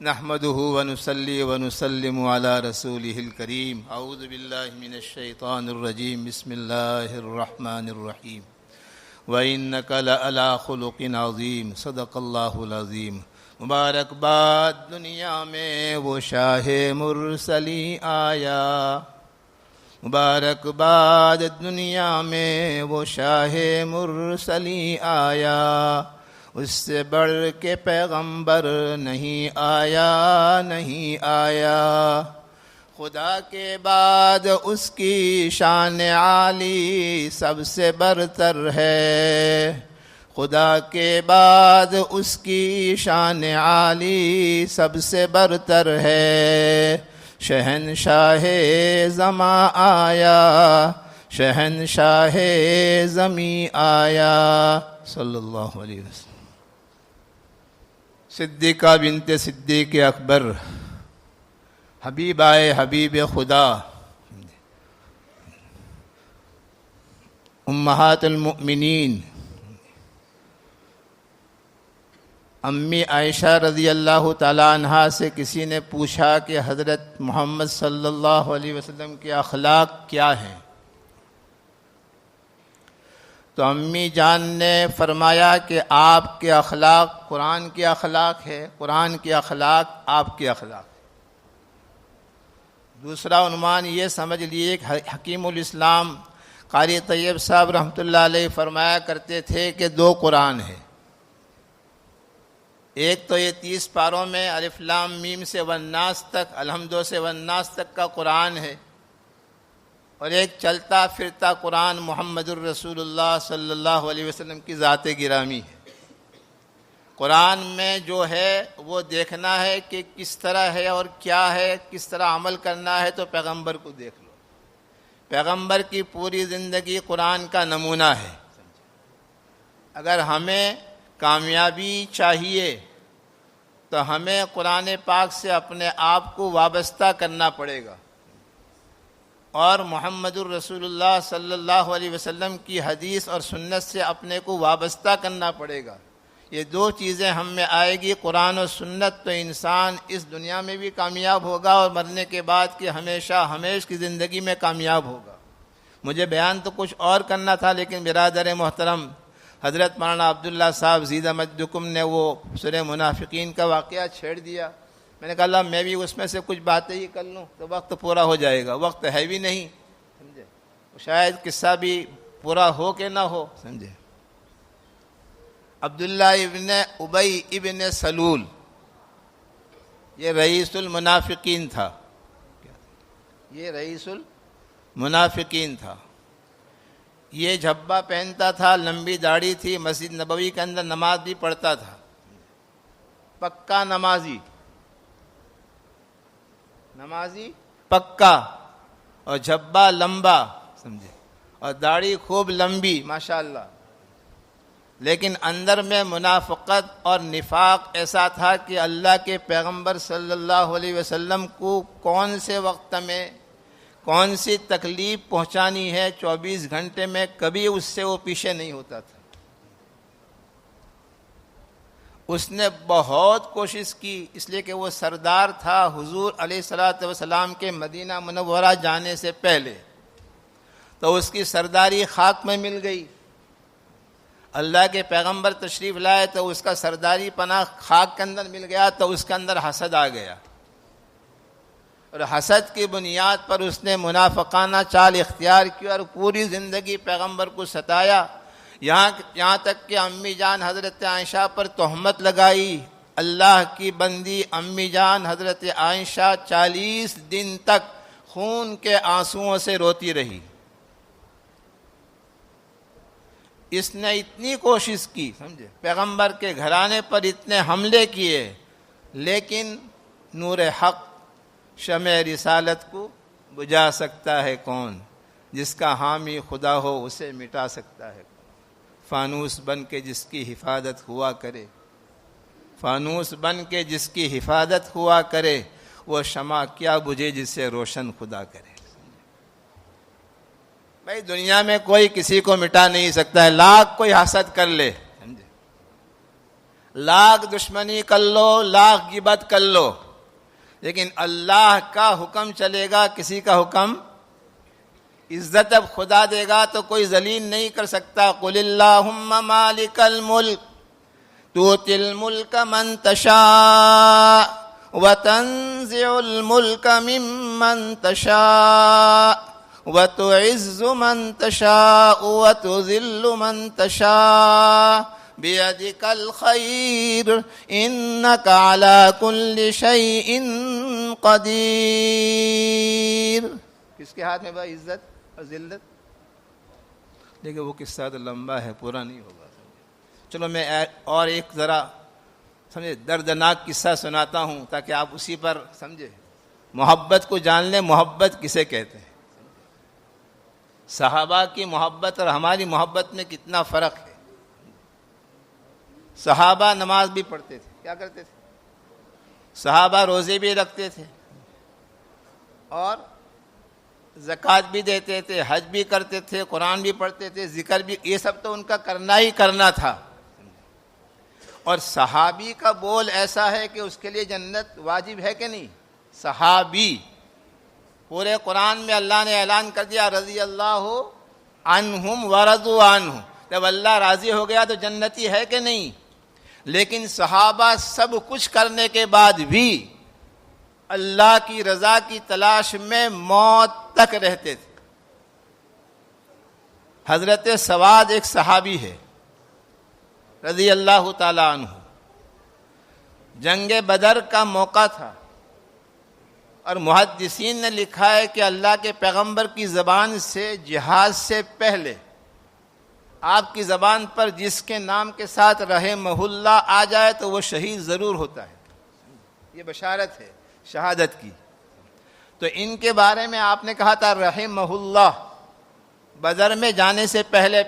نحمده ونصلي ونسلم على رسوله الكريم. اعوذ باللہ من الشیطان الرجیم. بسم اللہ الرحمن الرحیم. وَإِنَّكَ لَعَلَىٰ خُلُقٍ عَظِيمٍ. صدق اللہ العظیم. مبارکباد دنیا میں وہ شاہ مرسلی آیا، مبارکباد دنیا میں وہ شاہ مرسلی آیا، اس سے بڑھ کے پیغمبر نہیں آیا نہیں آیا. خدا کے بعد اس کی شان عالی سب سے برتر ہے، خدا کے بعد اس کی شان عالی سب سے برتر ہے. شہنشاہ زماں آیا، شہنشاہ زمیں آیا، صلی اللہ علیہ وسلم. صدیقہ بنت صدیق اکبر، حبیب آئے حبیب خدا، امہات المؤمنین امی عائشہ رضی اللہ تعالیٰ عنہا سے کسی نے پوچھا کہ حضرت محمد صلی اللہ علیہ وسلم کے اخلاق کیا ہیں؟ تو امی جان نے فرمایا کہ آپ کے اخلاق قرآن کے اخلاق ہے، قرآن کے اخلاق آپ کے اخلاق. دوسرا عنوان یہ سمجھ لیے کہ حکیم الاسلام قاری طیب صاحب رحمۃ اللہ علیہ فرمایا کرتے تھے کہ دو قرآن ہیں. ایک تو یہ 30 پاروں میں الف لام میم سے والناس تک، الحمد سے والناس تک کا قرآن ہے، اور ایک چلتا پھرتا قرآن محمد الرسول اللہ صلی اللہ علیہ وسلم کی ذات گرامی ہے. قرآن میں جو ہے وہ دیکھنا ہے کہ کس طرح ہے اور کیا ہے، کس طرح عمل کرنا ہے تو پیغمبر کو دیکھ لو. پیغمبر کی پوری زندگی قرآن کا نمونہ ہے. اگر ہمیں کامیابی چاہیے تو ہمیں قرآن پاک سے اپنے آپ کو وابستہ کرنا پڑے گا، اور محمد الرسول اللہ صلی اللہ علیہ وسلم کی حدیث اور سنت سے اپنے کو وابستہ کرنا پڑے گا. یہ دو چیزیں ہم میں آئے گی، قرآن و سنت، تو انسان اس دنیا میں بھی کامیاب ہوگا اور مرنے کے بعد کی ہمیشہ ہمیشہ کی زندگی میں کامیاب ہوگا. مجھے بیان تو کچھ اور کرنا تھا، لیکن برادر محترم حضرت مولانا عبداللہ صاحب زیدہ مجدکم نے وہ سورہ منافقین کا واقعہ چھیڑ دیا. میں نے کہا اللہ میں بھی اس میں سے کچھ باتیں ہی کر لوں تو وقت پورا ہو جائے گا. وقت ہے بھی نہیں، سمجھے، شاید قصہ بھی پورا ہو کہ نہ ہو، سمجھے. عبداللہ ابن ابی ابن سلول یہ رئیس المنافقین تھا، یہ رئیس المنافقین تھا. یہ جھبا پہنتا تھا، لمبی داڑھی تھی، مسجد نبوی کے اندر نماز بھی پڑھتا تھا، پکا نمازی پکا، اور جھبا لمبا، سمجھے، اور داڑھی خوب لمبی ماشاءاللہ. لیکن اندر میں منافقت اور نفاق ایسا تھا کہ اللہ کے پیغمبر صلی اللہ علیہ وسلم کو کون سے وقت میں کون سی تکلیف پہنچانی ہے 24 گھنٹے میں کبھی اس سے وہ پیچھے نہیں ہوتا تھا. اس نے بہت کوشش کی، اس لیے کہ وہ سردار تھا حضور علیہ الصلوۃ والسلام کے مدینہ منورہ جانے سے پہلے، تو اس کی سرداری خاک میں مل گئی. اللہ کے پیغمبر تشریف لائے تو اس کا سرداری پناہ خاک کے اندر مل گیا، تو اس کے اندر حسد آ گیا، اور حسد کی بنیاد پر اس نے منافقانہ چال اختیار کی اور پوری زندگی پیغمبر کو ستایا. یہاں تک کہ امی جان حضرت عائشہ پر تہمت لگائی. اللہ کی بندی امی جان حضرت عائشہ 40 دن تک خون کے آنسوؤں سے روتی رہی. اس نے اتنی کوشش کی، سمجھے، پیغمبر کے گھرانے پر اتنے حملے کیے، لیکن نور حق شمع رسالت کو بجھا سکتا ہے کون؟ جس کا حامی خدا ہو اسے مٹا سکتا ہے. فانوس بن کے جس کی حفاظت ہوا کرے، فانوس بن کے جس کی حفاظت ہوا کرے، وہ شمع کیا بجھے جسے روشن خدا کرے. بھائی دنیا میں کوئی کسی کو مٹا نہیں سکتا ہے، لاکھ کوئی حسد کر لے، لاکھ دشمنی کر لو، لاکھ غیبت کر لو، لیکن اللہ کا حکم چلے گا، کسی کا حکم۔ عزت اب خدا دے گا تو کوئی ذلیل نہیں کر سکتا۔ قل اللہم مالک الملک تؤتی الملک من تشاء وتنزع الملک ممن تشاء وتعز من تشاء وتذل من تشاء بیدک الخیر انک علی کل شیء قدیر۔ کس کے ہاتھ میں بھائی عزت اور ذلت؟ لیکن وہ قصہ تو لمبا ہے، پورا نہیں ہوگا۔ چلو میں اور ایک ذرا سمجھے دردناک قصہ سناتا ہوں تاکہ آپ اسی پر سمجھے، محبت کو جان لیں، محبت کسے کہتے ہیں۔ صحابہ کی محبت اور ہماری محبت میں کتنا فرق ہے۔ صحابہ نماز بھی پڑھتے تھے، کیا کرتے تھے؟ صحابہ روزے بھی رکھتے تھے اور زکوٰۃ بھی دیتے تھے، حج بھی کرتے تھے، قرآن بھی پڑھتے تھے، ذکر بھی، یہ سب تو ان کا کرنا ہی کرنا تھا۔ اور صحابی کا بول ایسا ہے کہ اس کے لیے جنت واجب ہے کہ نہیں؟ صحابی، پورے قرآن میں اللہ نے اعلان کر دیا رضی اللہ عنہم ورضوا عنہ، جب اللہ راضی ہو گیا تو جنتی ہے کہ نہیں؟ لیکن صحابہ سب کچھ کرنے کے بعد بھی اللہ کی رضا کی تلاش میں موت تک رہتے تھے۔ حضرت سواد ایک صحابی ہے رضی اللہ تعالی عنہ، جنگ بدر کا موقع تھا اور محدثین نے لکھا ہے کہ اللہ کے پیغمبر کی زبان سے جہاد سے پہلے آپ کی زبان پر جس کے نام کے ساتھ رحمہ اللہ آ جائے تو وہ شہید ضرور ہوتا ہے۔ یہ بشارت ہے شہادت کی۔ تو ان کے بارے میں آپ نے کہا تھا رحمہ اللہ بدر میں جانے سے پہلے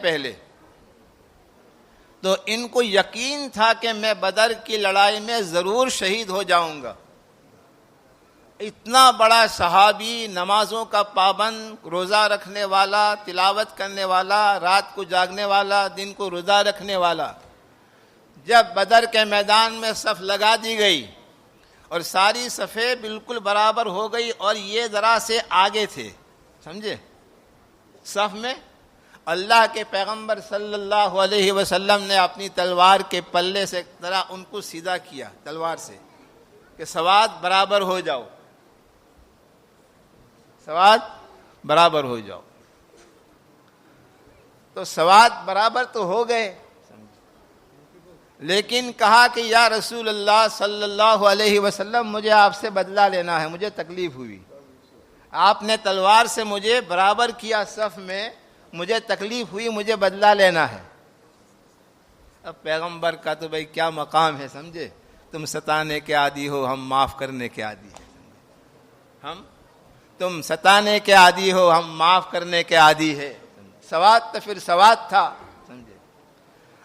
تو ان کو یقین تھا کہ میں بدر کی لڑائی میں ضرور شہید ہو جاؤں گا۔ اتنا بڑا صحابی، نمازوں کا پابند، روزہ رکھنے والا، تلاوت کرنے والا، رات کو جاگنے والا، دن کو روزہ رکھنے والا، جب بدر کے میدان میں صف لگا دی گئی اور ساری صفیں بالکل برابر ہو گئی اور یہ ذرا سے آگے تھے، سمجھے، صف میں، اللہ کے پیغمبر صلی اللہ علیہ وسلم نے اپنی تلوار کے پلے سے ذرا ان کو سیدھا کیا تلوار سے کہ سواد برابر ہو جاؤ، سواد برابر ہو جاؤ۔ تو سواد برابر تو ہو گئے، لیکن کہا کہ یا رسول اللہ صلی اللہ علیہ وسلم مجھے آپ سے بدلہ لینا ہے، مجھے تکلیف ہوئی، آپ نے تلوار سے مجھے برابر کیا صف میں، مجھے تکلیف ہوئی، مجھے بدلہ لینا ہے۔ اب پیغمبر کا تو بھائی کیا مقام ہے، سمجھے، تم ستانے کے عادی ہو، ہم معاف کرنے کے عادی ہیں، تم ستانے کے عادی ہو، ہم معاف کرنے کے عادی ہے۔ سواد تو پھر سواد تھا، سمجھے۔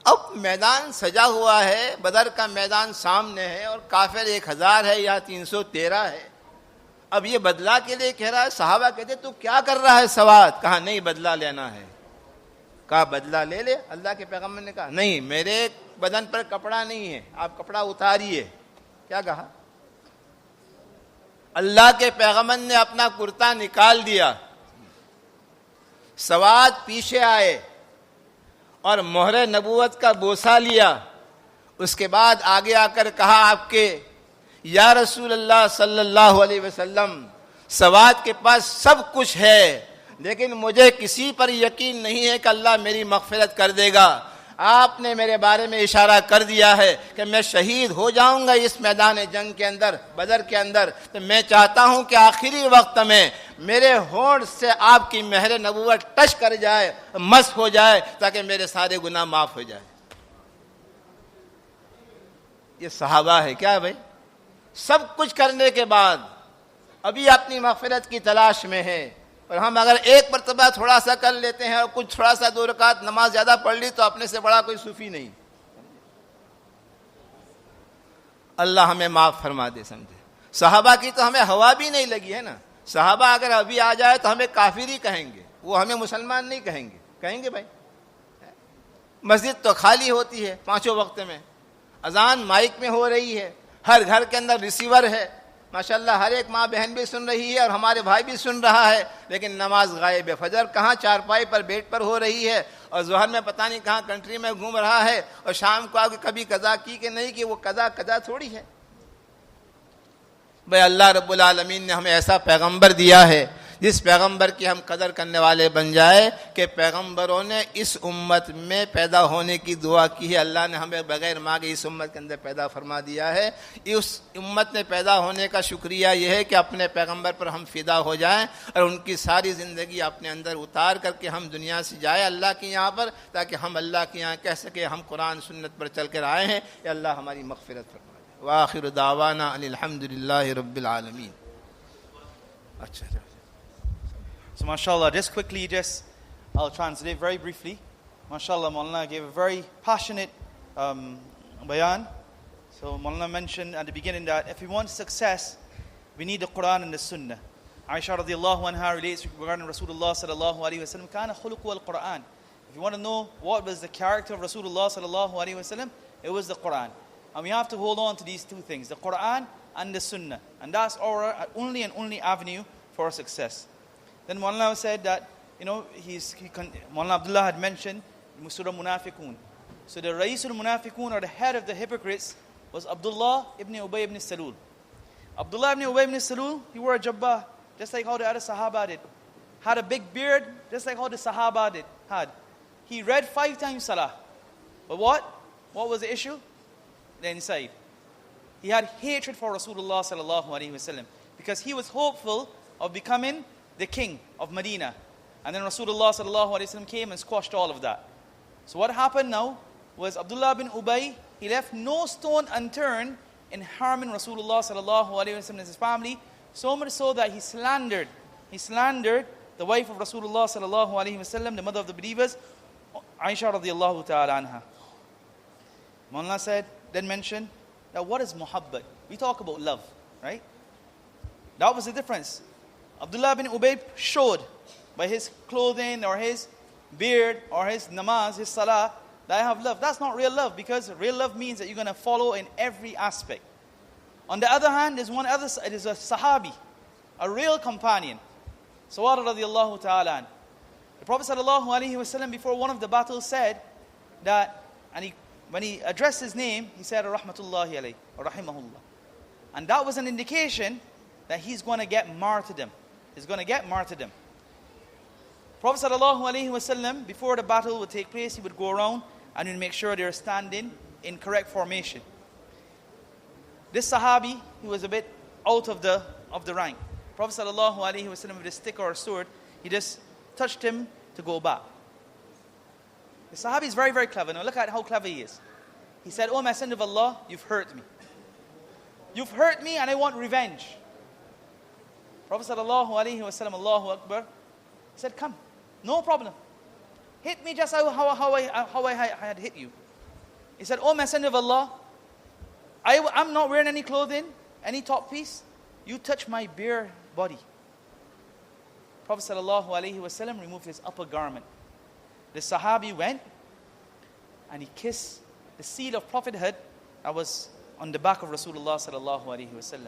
اب میدان سجا ہوا ہے، بدر کا میدان سامنے ہے اور کافر 1000 ہے یا 313 ہے۔ اب یہ بدلہ کے لیے کہہ رہا ہے، صحابہ کہتے تو کیا کر رہا ہے سواد؟ کہا نہیں بدلہ لینا ہے۔ کہا بدلہ لے لے، اللہ کے پیغمبر نے کہا نہیں میرے بدن پر کپڑا نہیں ہے، آپ کپڑا اتاریے۔ کیا کہا؟ اللہ کے پیغمبر نے اپنا کرتا نکال دیا، سواد پیچھے آئے اور مہر نبوت کا بوسہ لیا۔ اس کے بعد آگے آ کر کہا آپ کے یا رسول اللہ صلی اللہ علیہ وسلم، سواد کے پاس سب کچھ ہے لیکن مجھے کسی پر یقین نہیں ہے کہ اللہ میری مغفرت کر دے گا۔ آپ نے میرے بارے میں اشارہ کر دیا ہے کہ میں شہید ہو جاؤں گا اس میدان جنگ کے اندر، بدر کے اندر، تو میں چاہتا ہوں کہ آخری وقت میں میرے ہونٹ سے آپ کی مہر نبوت ٹچ کر جائے، مس ہو جائے، تاکہ میرے سارے گناہ معاف ہو جائے۔ یہ صحابہ ہے کیا بھائی؟ سب کچھ کرنے کے بعد ابھی اپنی مغفرت کی تلاش میں ہے، اور ہم اگر ایک مرتبہ تھوڑا سا کر لیتے ہیں اور کچھ تھوڑا سا 2 رکعت نماز زیادہ پڑھ لی تو اپنے سے بڑا کوئی صوفی نہیں۔ اللہ ہمیں معاف فرما دے، سمجھے۔ صحابہ کی تو ہمیں ہوا بھی نہیں لگی ہے نا۔ صحابہ اگر ابھی آ جائے تو ہمیں کافر ہی کہیں گے، وہ ہمیں مسلمان نہیں کہیں گے بھائی۔ مسجد تو خالی ہوتی ہے 5 وقت میں، اذان مائک میں ہو رہی ہے، ہر گھر کے اندر ریسیور ہے، ماشاءاللہ ہر ایک ماں بہن بھی سن رہی ہے اور ہمارے بھائی بھی سن رہا ہے، لیکن نماز غائب ہے. فجر کہاں چارپائی پر بیڈ پر ہو رہی ہے، اور ظہر میں پتہ نہیں کہاں کنٹری میں گھوم رہا ہے، اور شام کو آگے کبھی قضا کی کہ نہیں کی، وہ قضا تھوڑی ہے. بھئی اللہ رب العالمین نے ہمیں ایسا پیغمبر دیا ہے جس پیغمبر کی ہم قدر کرنے والے بن جائے کہ پیغمبروں نے اس امت میں پیدا ہونے کی دعا کی ہے. اللہ نے ہمیں بغیر مانگے اس امت کے اندر پیدا فرما دیا ہے. اس امت میں پیدا ہونے کا شکریہ یہ ہے کہ اپنے پیغمبر پر ہم فدا ہو جائیں اور ان کی ساری زندگی اپنے اندر اتار کر کے ہم دنیا سے جائیں اللہ کے یہاں پر، تاکہ ہم اللہ کے یہاں کہہ سکیں ہم قرآن سنت پر چل کر آئے ہیں. یا اللہ ہماری مغفرت فرما. وآخر دعوانا ان الحمد للہ رب العالمین. اچھا. So mashallah, just quickly, I'll translate very briefly. Mashallah, Maulana gave a very passionate bayan. So Maulana mentioned at the beginning that if we want success, we need the Quran and the Sunnah. Aisha radiallahu anha relates regarding Rasulullah sallallahu alaihi wasallam, kana khuluqu al-Quran. If you want to know what was the character of Rasulullah sallallahu alaihi wasallam, it was the Quran. And we have to hold on to these two things, the Quran and the Sunnah. And that's our only and only avenue for success. Then Maulana said that, Maulana Abdullah had mentioned Surah Munafiqun. So the Raisul Munafiqun, or the head of the hypocrites, was Abdullah ibn Ubay ibn Salul. Abdullah ibn Ubay ibn Salul, he wore a jabba, just like how the other Sahaba did. Had a big beard, just like how the Sahaba had. He read 5 times Salah. But what was the issue? The inside. He had hatred for Rasulullah sallallahu alaihi wasallam because he was hopeful of becoming the king of Medina. And then Rasulullah sallallahu alaihi wasallam came and squashed all of that. So what happened now was Abdullah bin Ubay, he left no stone unturned in harming Rasulullah sallallahu alaihi wasallam and his family, so much so that he slandered the wife of Rasulullah sallallahu alaihi wasallam, the mother of the believers, Aisha radiallahu ta'ala anha. Maulana then mentioned that what is muhabbat? We talk about love, right? That was the difference. Abdullah bin Ubay showed by his clothing or his beard or his namaz, his salah, that I have love. That's not real love, because real love means that you're going to follow in every aspect. On the other hand, there's it is a sahabi, a real companion. Sawad radiallahu ta'ala an. The Prophet sallallahu alaihi wasallam before one of the battles said that, when he addressed his name, he said, Rahmatullahi alayhi, or Rahimahullah. And that was an indication that he's going to get martyrdom. He's going to get martyrdom. Prophet sallallahu alaihi wasallam, before the battle would take place, he would go around and he'd make sure they're standing in correct formation. This sahabi, he was a bit out of the rank. Prophet sallallahu alaihi wasallam, with a stick or a sword, he just touched him to go back. The sahabi is very, very clever. Now look at how clever he is. He said, "O Messenger of Allah, you've hurt me. You've hurt me and I want revenge." Prophet sallallahu alaihi wasallam, Allahu Akbar, he said, "Come, no problem. Hit me just how I had hit you." He said, "O Messenger of Allah, I'm not wearing any clothing, any top piece. You touch my bare body." Prophet sallallahu alaihi wasallam removed his upper garment. The Sahabi went and he kissed the seal of prophethood that was on the back of Rasulullah sallallahu alaihi wasallam.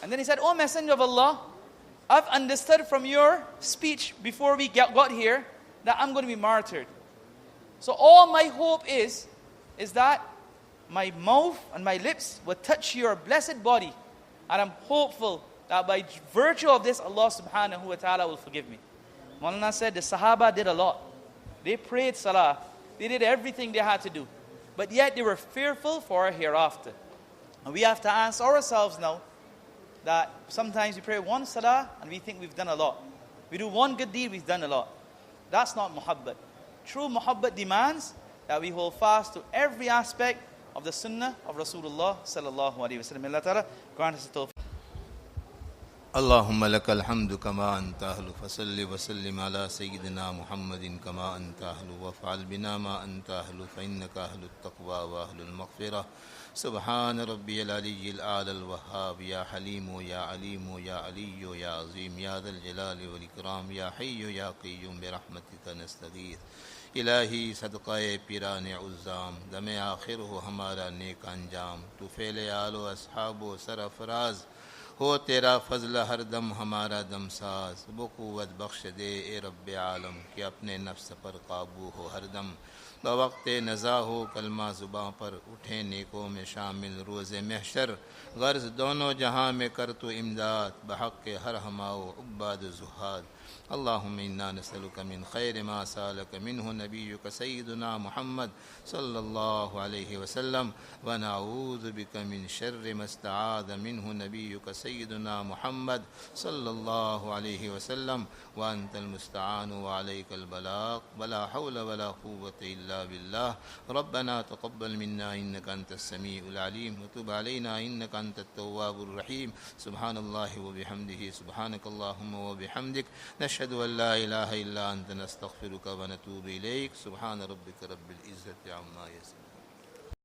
And then he said, "O Messenger of Allah, I've understood from your speech before we got here that I'm going to be martyred. So all my hope is that my mouth and my lips will touch your blessed body. And I'm hopeful that by virtue of this, Allah subhanahu wa ta'ala will forgive me." Maulana said the Sahaba did a lot. They prayed salah. They did everything they had to do. But yet they were fearful for hereafter. And we have to ask ourselves now that sometimes we pray one salah and we think we've done a lot. We do one good deed, we've done a lot. That's not muhabbat. True muhabbat demands that we hold fast to every aspect of the sunnah of Rasulullah sallallahu alaihi wasallam. Allah Ta'ala grant us the tawfiq. اللهم لك الحمد كما أنت أهل فصل وسلم على سيدنا محمد كما أنت أهل وافعل بنا ما أنت أهل فإنك أهل التقوى وأهل المغفرة سبحان ربي العلي الأعلى الوهاب يا حليم يا عليم يا علي يا عظيم يا ذا الجلال والإكرام يا حي يا قيوم برحمتك نستغيث الہی صدقہ پیران عظام دم آخر ہو ہمارا نیک انجام، تو فعل آل و اصحاب و سرفراز ہو تیرا فضل ہر دم ہمارا دم ساز، وہ قوت بخش دے اے رب عالم کہ اپنے نفس پر قابو ہو ہر دم، بوقت نزا ہو کلمہ زباں پر اٹھیں نیکوں میں شامل روز محشر، غرض دونوں جہاں میں کر تو امداد بحق ہر ہماؤ عباد زہاد، اللہم انا نسألک من خیر ما سالک منہ نبیک سیدنا محمد صلی اللہ علیہ وسلم ونعوذ بک من شر ما استعاذ منہ نبیک سیدنا محمد صلی اللہ علیہ وسلم وانت المستعان وعلیک البلاغ ولا حول ولا قوة الا باللہ، ربنا تقبل منا انک انت السمیع العلیم وتب علینا انک انت التواب الرحیم، سبحان اللہ وبحمدہ سبحانک اللہم وبحمدک نشہد ان لا الہ الا انت نستغفرک ونتوب الیک، سبحان ربک رب العزت عما یصفون۔